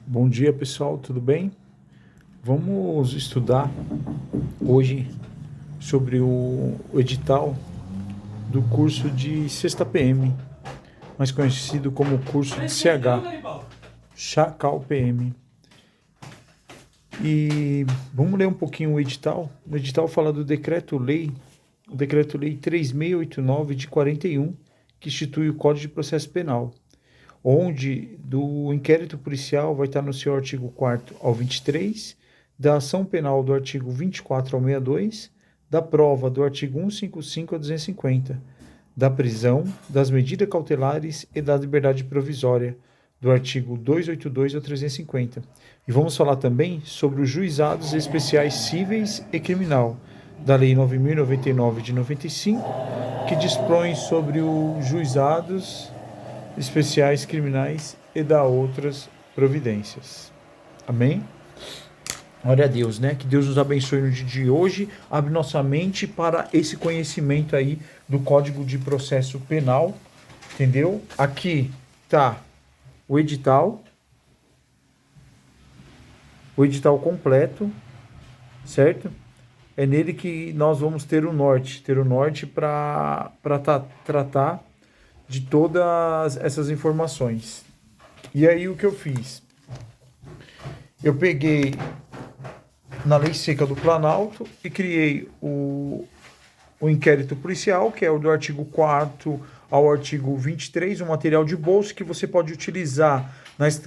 Bom dia, pessoal, tudo bem? Vamos estudar hoje sobre o edital do curso de Sexta PM, mais conhecido como curso de CH, Chacal PM. E vamos ler um pouquinho o edital. O edital fala do decreto-lei, o decreto-lei 3689 de 41, que institui o Código de Processo Penal, onde do inquérito policial vai estar no seu artigo 4º ao 23, da ação penal do artigo 24 ao 62, da prova do artigo 155 ao 250, da prisão, das medidas cautelares e da liberdade provisória, do artigo 282 ao 350. E vamos falar também sobre os juizados especiais cíveis e criminal, da Lei 9.099 de 95, que dispõe sobre os juizados especiais criminais e da outras providências. Amém? Glória a Deus, né? Que Deus nos abençoe no dia de hoje, abre nossa mente para esse conhecimento aí do Código de Processo Penal, entendeu? Aqui tá o edital completo, certo? É nele que nós vamos ter o norte para tratar de todas essas informações. E aí o que eu fiz? Eu peguei na Lei Seca do Planalto e criei o inquérito policial, que é o do artigo 4º ao artigo 23, um material de bolso que você pode utilizar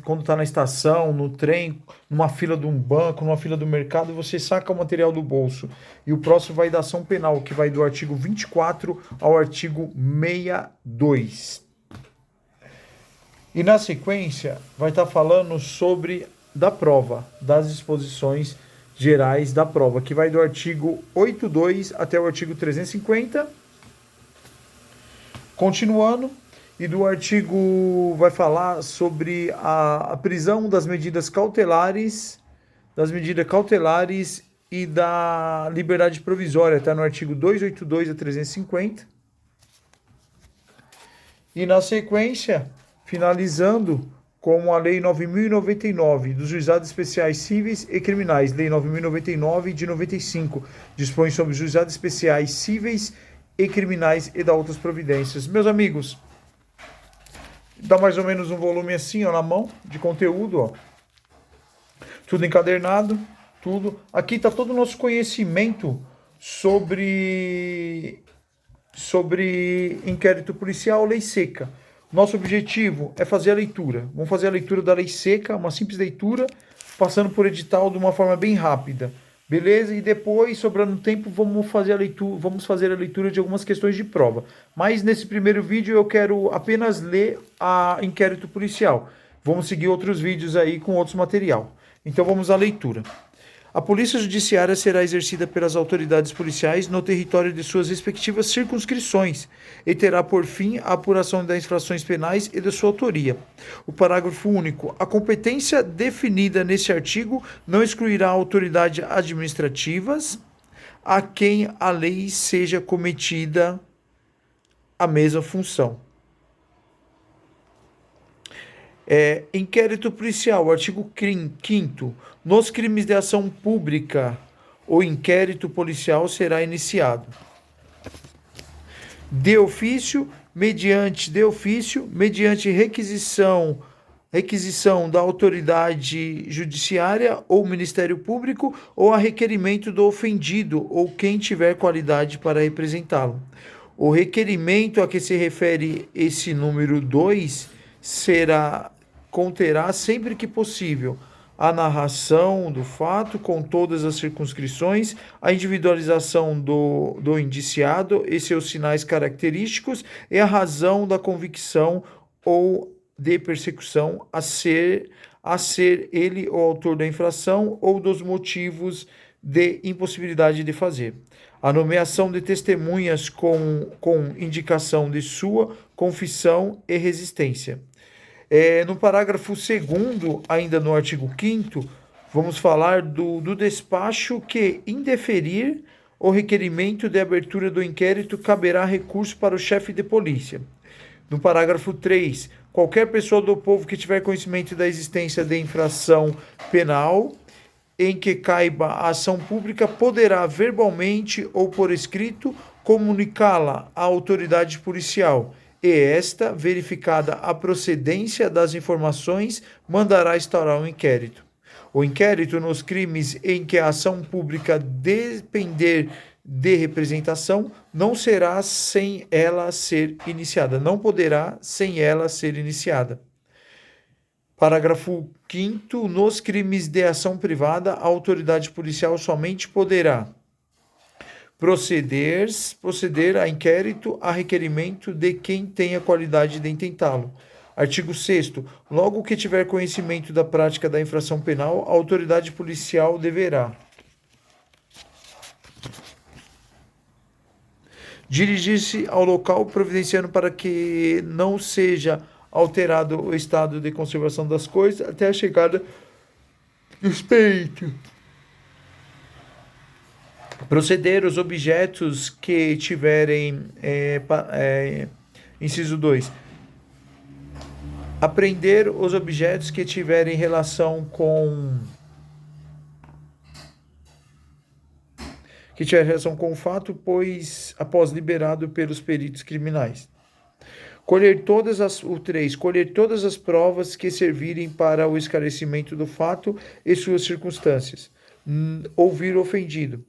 quando está na estação, no trem, numa fila de um banco, numa fila do mercado, você saca o material do bolso. E o próximo vai da ação penal, que vai do artigo 24 ao artigo 62. E na sequência vai estar falando sobre da prova, das disposições gerais da prova, que vai do artigo 82 até o artigo 350. Continuando, e do artigo vai falar sobre a prisão das medidas cautelares e da liberdade provisória, está no artigo 282 a 350. E na sequência, finalizando com a Lei 9.099 dos Juizados Especiais Cíveis e Criminais, Lei 9.099 de 95, dispõe sobre os Juizados Especiais Cíveis e Criminais e dá outras providências. Meus amigos, dá mais ou menos um volume assim, ó, na mão, de conteúdo, ó. Tudo encadernado, tudo. Aqui está todo o nosso conhecimento sobre inquérito policial, lei seca. Nosso objetivo é fazer a leitura. Vamos fazer a leitura da lei seca, uma simples leitura, passando por edital de uma forma bem rápida. Beleza? E depois, sobrando tempo, vamos fazer a leitura de algumas questões de prova. Mas nesse primeiro vídeo eu quero apenas ler a inquérito policial. Vamos seguir outros vídeos aí com outros material. Então vamos à leitura. A Polícia Judiciária será exercida pelas autoridades policiais no território de suas respectivas circunscrições e terá por fim a apuração das infrações penais e de sua autoria. O parágrafo único. A competência definida neste artigo não excluirá autoridades administrativas a quem a lei seja cometida a mesma função. Inquérito policial, artigo 5º. Nos crimes de ação pública, o inquérito policial será iniciado de ofício, mediante requisição da autoridade judiciária ou Ministério Público ou a requerimento do ofendido ou quem tiver qualidade para representá-lo. O requerimento a que se refere esse número 2 conterá sempre que possível a narração do fato com todas as circunscrições, a individualização do indiciado e seus sinais característicos e a razão da convicção ou de persecução a ser ele o autor da infração ou dos motivos de impossibilidade de fazer. A nomeação de testemunhas com indicação de sua confissão e resistência. No parágrafo 2º, ainda no artigo 5º, vamos falar do despacho que indeferir o requerimento de abertura do inquérito caberá recurso para o chefe de polícia. No parágrafo 3, qualquer pessoa do povo que tiver conhecimento da existência de infração penal em que caiba a ação pública poderá verbalmente ou por escrito comunicá-la à autoridade policial e esta, verificada a procedência das informações, mandará instaurar um inquérito. O inquérito nos crimes em que a ação pública depender de representação não será sem ela ser iniciada, não poderá sem ela ser iniciada. Parágrafo 5º. Nos crimes de ação privada, a autoridade policial somente poderá proceder a inquérito a requerimento de quem tenha qualidade de intentá-lo. Artigo 6º. Logo que tiver conhecimento da prática da infração penal, a autoridade policial deverá dirigir-se ao local, providenciando para que não seja alterado o estado de conservação das coisas até a chegada dos peritos. Proceder os objetos que tiverem, inciso 2, apreender os objetos que tiverem relação com o fato, pois após liberado pelos peritos criminais. Colher todas as provas que servirem para o esclarecimento do fato e suas circunstâncias. Ouvir o ofendido.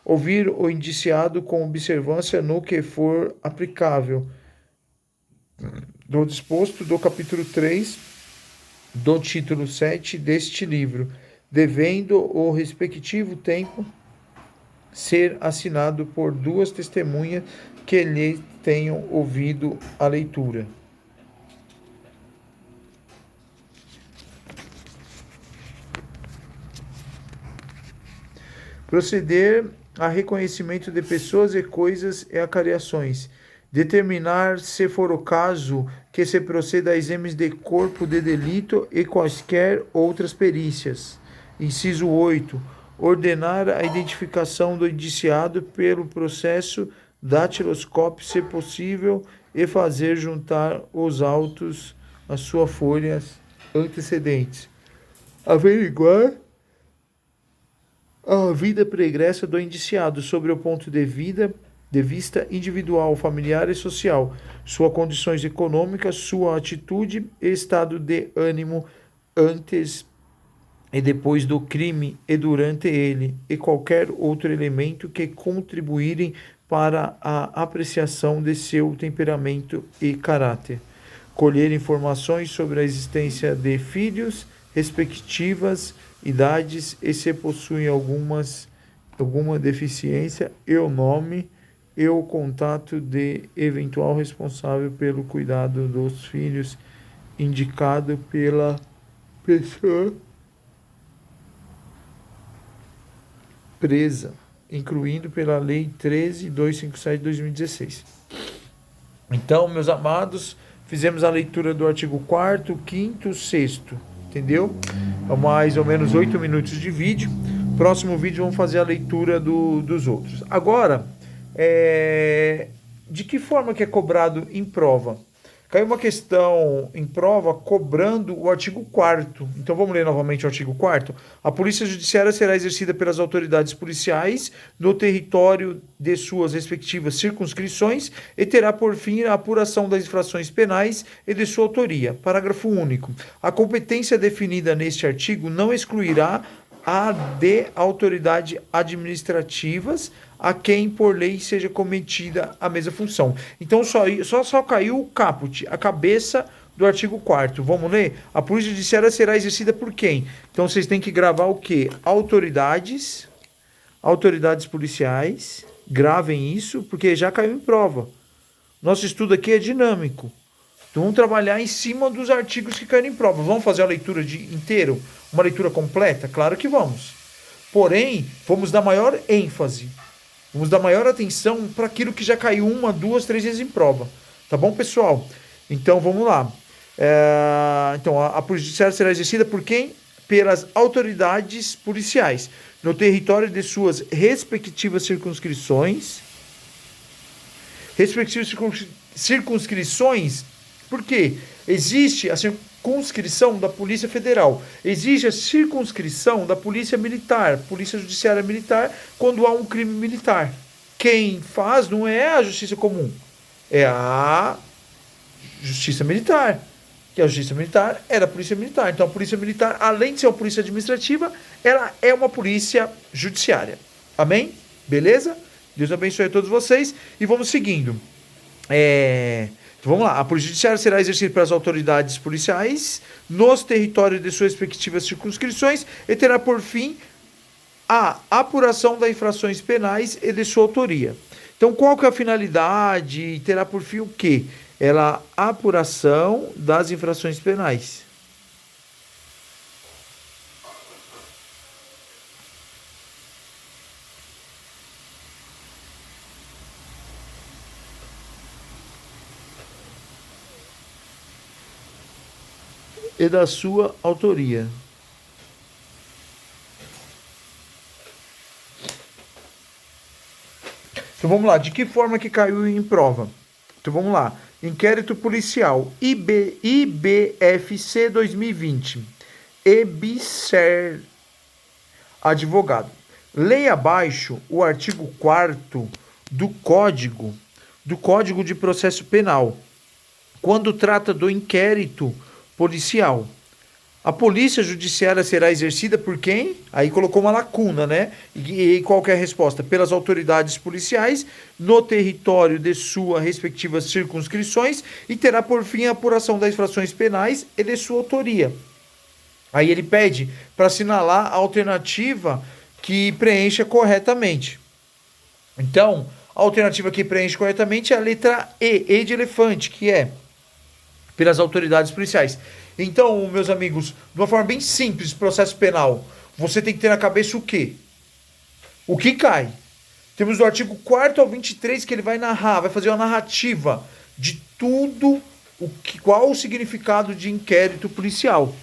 Ouvir o indiciado com observância no que for aplicável do disposto do capítulo 3 do título 7 deste livro, devendo o respectivo tempo ser assinado por duas testemunhas que lhe tenham ouvido a leitura. Proceder a reconhecimento de pessoas e coisas e acariações. Determinar, se for o caso, que se proceda a exames de corpo de delito e quaisquer outras perícias. Inciso 8. Ordenar a identificação do indiciado pelo processo datiloscópio, se possível, e fazer juntar os autos às suas folhas antecedentes. Averiguar a vida pregressa do indiciado sobre o ponto de vista individual, familiar e social, suas condições econômicas, sua atitude e estado de ânimo antes e depois do crime e durante ele, e qualquer outro elemento que contribuírem para a apreciação de seu temperamento e caráter. Colher informações sobre a existência de filhos, respectivas idades e se possuem alguma deficiência, e o nome e o contato de eventual responsável pelo cuidado dos filhos indicado pela pessoa presa, incluindo pela Lei 13.257 de 2016. Então, meus amados, fizemos a leitura do artigo 4º, 5º, 6º, entendeu? É mais ou menos 8 minutos de vídeo. Próximo vídeo vamos fazer a leitura dos outros. Agora, de que forma que é cobrado em prova? Caiu uma questão em prova cobrando o artigo 4º. Então vamos ler novamente o artigo 4º. A polícia judiciária será exercida pelas autoridades policiais no território de suas respectivas circunscrições e terá por fim a apuração das infrações penais e de sua autoria. Parágrafo único. A competência definida neste artigo não excluirá a de autoridades administrativas a quem por lei seja cometida a mesma função. Então só caiu o caput, a cabeça do artigo 4º. Vamos ler? A polícia judiciária será exercida por quem? Então vocês têm que gravar o quê? Autoridades policiais. Gravem isso, porque já caiu em prova. Nosso estudo aqui é dinâmico. Então vamos trabalhar em cima dos artigos que caíram em prova. Vamos fazer a leitura inteiro? Uma leitura completa? Claro que vamos. Porém, vamos dar maior ênfase. Vamos dar maior atenção para aquilo que já caiu 1, 2, 3 vezes em prova. Tá bom, pessoal? Então, vamos lá. Então, a polícia judiciária será exercida por quem? Pelas autoridades policiais, no território de suas respectivas circunscrições. Respectivas circunscrições, por quê? Existe a circunscrição da Polícia Federal. Existe a circunscrição da Polícia Militar, Polícia Judiciária Militar, quando há um crime militar. Quem faz não é a Justiça Comum, é a Justiça Militar. Que a Justiça Militar era a Polícia Militar. Então a Polícia Militar, além de ser uma polícia administrativa, ela é uma polícia judiciária. Amém? Beleza? Deus abençoe a todos vocês. E vamos seguindo. Então, vamos lá. A Polícia Judiciária será exercida pelas autoridades policiais nos territórios de suas respectivas circunscrições e terá por fim a apuração das infrações penais e de sua autoria. Então, qual que é a finalidade? E terá por fim o quê? A apuração das infrações penais. E da sua autoria. Então vamos lá, de que forma que caiu em prova? Então vamos lá, inquérito policial IBFC 2020, EBSER, advogado. Leia abaixo o artigo 4º do Código de Processo Penal, quando trata do inquérito policial. A polícia judiciária será exercida por quem? Aí colocou uma lacuna, né? E qual que é a resposta? Pelas autoridades policiais no território de suas respectivas circunscrições e terá por fim a apuração das infrações penais e de sua autoria. Aí ele pede para assinalar a alternativa que preencha corretamente. Então, a alternativa que preenche corretamente é a letra E de elefante, que é pelas autoridades policiais. Então, meus amigos, de uma forma bem simples, processo penal, você tem que ter na cabeça o quê? O que cai? Temos do artigo 4º ao 23 que ele vai narrar, vai fazer uma narrativa de tudo, qual o significado de inquérito policial.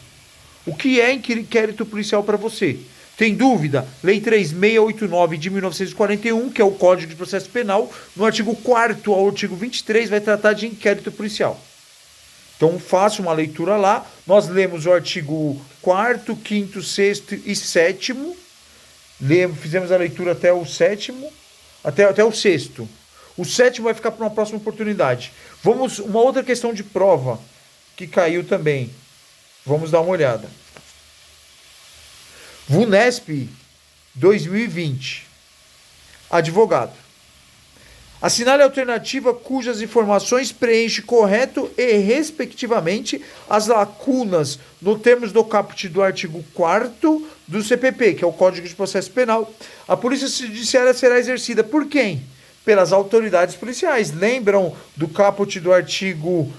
O que é inquérito policial para você? Tem dúvida? Lei 3689 de 1941, que é o Código de Processo Penal, no artigo 4º ao artigo 23 vai tratar de inquérito policial. Então, faça uma leitura lá. Nós lemos o artigo 4º, 5º, 6º e 7º. Fizemos a leitura até o 7º, até o 6º. O 7º vai ficar para uma próxima oportunidade. Uma outra questão de prova que caiu também. Vamos dar uma olhada. VUNESP 2020. Advogado. Assinale a alternativa cujas informações preenche correto e, respectivamente, as lacunas no termos do caput do artigo 4º do CPP, que é o Código de Processo Penal. A Polícia Judiciária será exercida por quem? Pelas autoridades policiais. Lembram do caput do artigo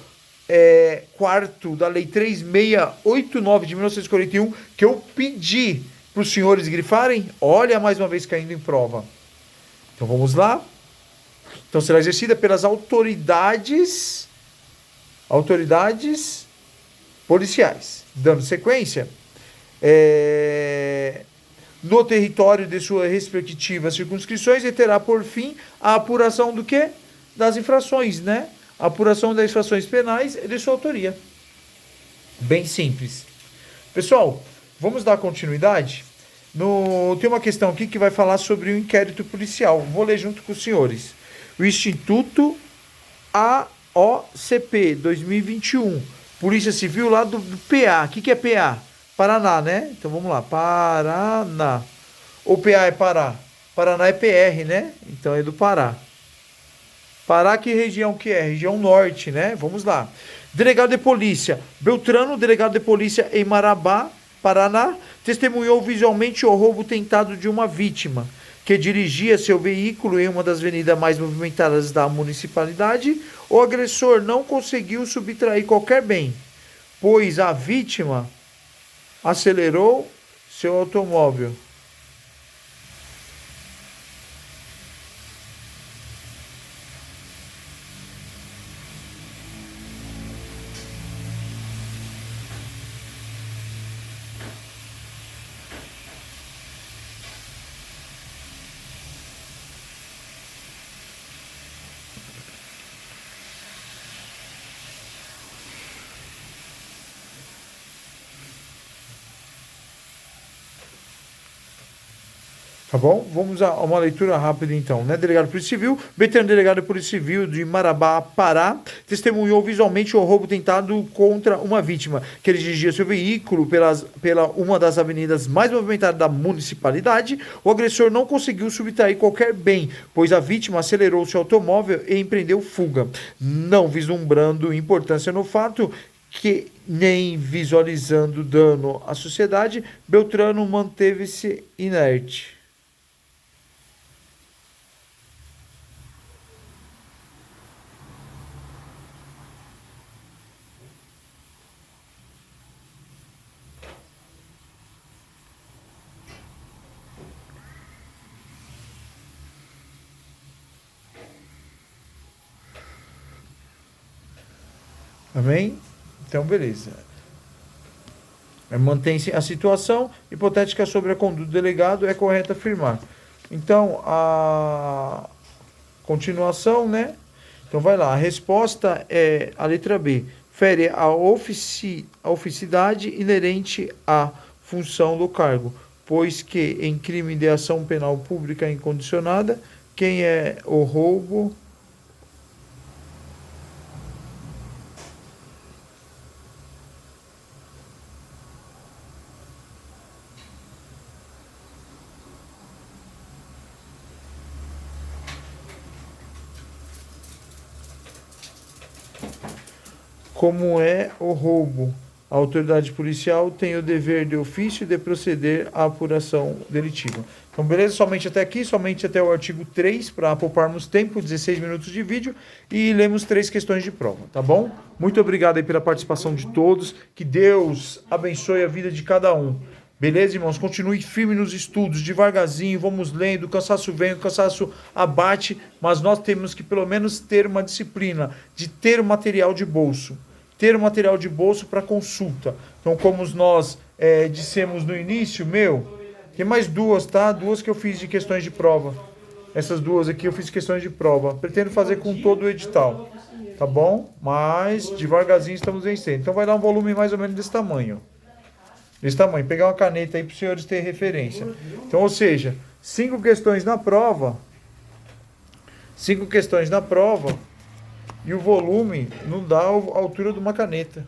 4º da Lei 3689 de 1941, que eu pedi para os senhores grifarem? Olha, mais uma vez caindo em prova. Então vamos lá. Então será exercida pelas autoridades policiais. Dando sequência, no território de suas respectivas circunscrições e terá por fim a apuração do quê? Das infrações, né? A apuração das infrações penais e de sua autoria. Bem simples. Pessoal, vamos dar continuidade? Tem uma questão aqui que vai falar sobre o inquérito policial. Vou ler junto com os senhores. O Instituto AOCP 2021, Polícia Civil lá do PA. O que é PA? Paraná, né? Então vamos lá, Paraná. Ou PA é Pará? Paraná é PR, né? Então é do Pará. Pará, que região que é? Região norte, né? Vamos lá. Delegado de Polícia Beltrano, delegado de polícia em Marabá, Paraná, testemunhou visualmente o roubo tentado de uma vítima que dirigia seu veículo em uma das avenidas mais movimentadas da municipalidade. O agressor não conseguiu subtrair qualquer bem, pois a vítima acelerou seu automóvel. Tá bom? Vamos a uma leitura rápida então, né? Delegado de Polícia Civil, veterano delegado de Polícia Civil de Marabá, Pará, testemunhou visualmente o roubo tentado contra uma vítima, que ele dirigia seu veículo pela uma das avenidas mais movimentadas da municipalidade. O agressor não conseguiu subtrair qualquer bem, pois a vítima acelerou seu automóvel e empreendeu fuga, não vislumbrando importância no fato que nem visualizando dano à sociedade, Beltrano manteve-se inerte. Amém? Então, beleza. Mantém-se a situação hipotética sobre a conduta do delegado, é correto afirmar. Então, a continuação, né? Então, vai lá. A resposta é a letra B. Fere a oficidade inerente à função do cargo, pois que em crime de ação penal pública incondicionada, quem é o roubo... Como é o roubo? A autoridade policial tem o dever de ofício de proceder à apuração delitiva. Então, beleza? Somente até aqui, somente até o artigo 3, para pouparmos tempo, 16 minutos de vídeo, e lemos 3 questões de prova, tá bom? Muito obrigado aí pela participação de todos, que Deus abençoe a vida de cada um. Beleza, irmãos? Continue firme nos estudos, devagarzinho, vamos lendo, o cansaço vem, o cansaço abate, mas nós temos que pelo menos ter uma disciplina de ter o material de bolso. Ter o material de bolso para consulta. Então, como nós dissemos no início, tem mais 2, tá? 2 que eu fiz de questões de prova. Essas 2 aqui eu fiz questões de prova. Pretendo fazer com todo o edital, tá bom? Mas devagarzinho estamos vencendo. Então vai dar um volume mais ou menos desse tamanho. Desse tamanho. Pegar uma caneta aí para os senhores terem referência. Então, ou seja, 5 questões na prova. 5 questões na prova. E o volume não dá a altura de uma caneta.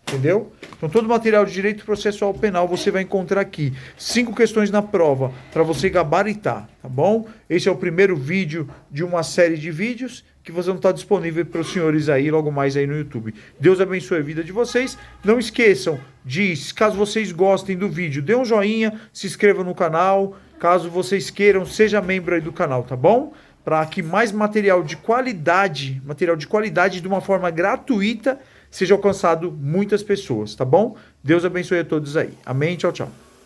Entendeu? Então, todo o material de direito processual penal você vai encontrar aqui. 5 questões na prova para você gabaritar, tá bom? Esse é o primeiro vídeo de uma série de vídeos que vão estar disponíveis para os senhores aí, logo mais aí no YouTube. Deus abençoe a vida de vocês. Não esqueçam de, caso vocês gostem do vídeo, dê um joinha, se inscreva no canal. Caso vocês queiram, seja membro aí do canal, tá bom? Para que mais material de qualidade de uma forma gratuita, seja alcançado muitas pessoas, tá bom? Deus abençoe a todos aí. Amém, tchau, tchau.